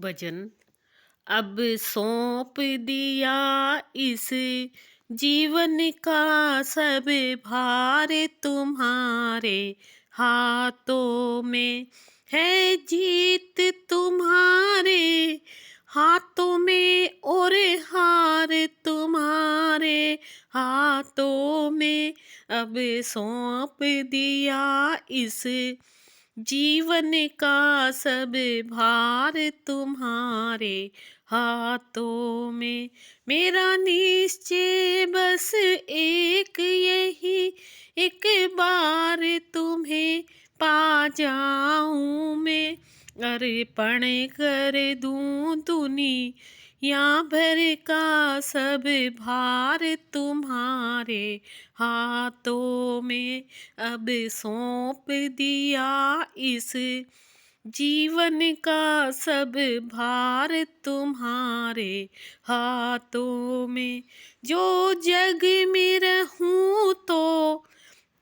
भजन। अब सौंप दिया इस जीवन का सब भार तुम्हारे हाथों में है। जीत तुम्हारे हाथों में और हार तुम्हारे हाथों में। अब सौंप दिया इस जीवन का सब भार तुम्हारे हाथों में। मेरा निश्चय बस एक यही, एक बार तुम्हें पा जाऊं मैं। अर्पण कर दूं दुनिया भर का सब भार तुम्हारे हाथों में। अब सौंप दिया इस जीवन का सब भार तुम्हारे हाथों में। जो जग में रहूं तो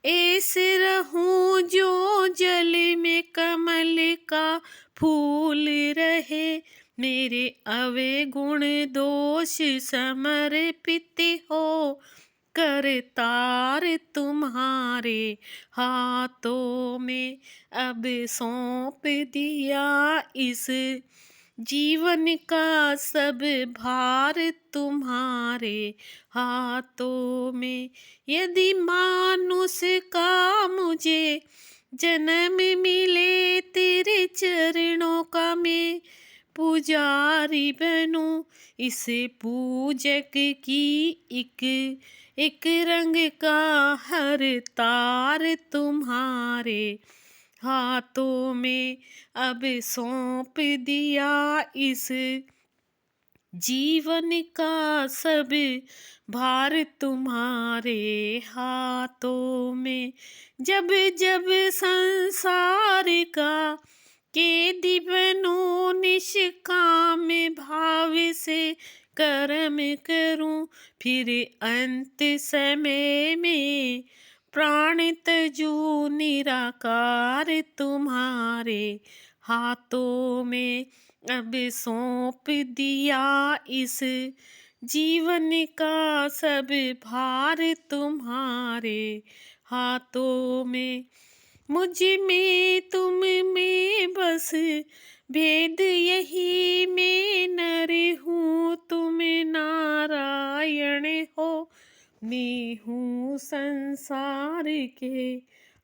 ऐसे रहूं जो जल में कमल का फूल रहे। मेरे अवगुण दोष समर्पित हो करतार तुम्हारे हाथों में। अब सौंप दिया इस जीवन का सब भार तुम्हारे हाथों में। यदि मानुष का मुझे जन्म मिले तेरे चरणों का मैं पुजारी बनूं। इस पूजक की एक एक रंग का हर तार तुम्हारे हाथों में। अब सौंप दिया इस जीवन का सब भार तुम्हारे हाथों में। जब जब संसार का कैदी बनूं निष्काम भाव से कर्म करूं। फिर अंत समय में प्राण तजू निराकार तुम्हारे हाथों में। अब सौंप दिया इस जीवन का सब भार तुम्हारे हाथों में। मुझ में तुम में बस भेद यही, मैं नर हूँ तुम नारायण हो। मैं हूँ संसार के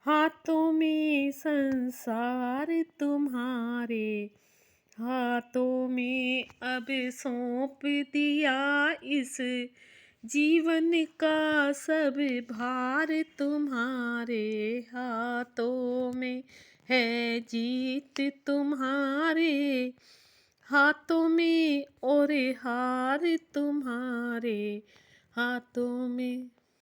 हाथों में, संसार तुम्हारे हाथों में। अब सौंप दिया इस जीवन का सब भार तुम्हारे हाथों में है। जीत तुम्हारे हाथों में और हार तुम्हारे हाथों में।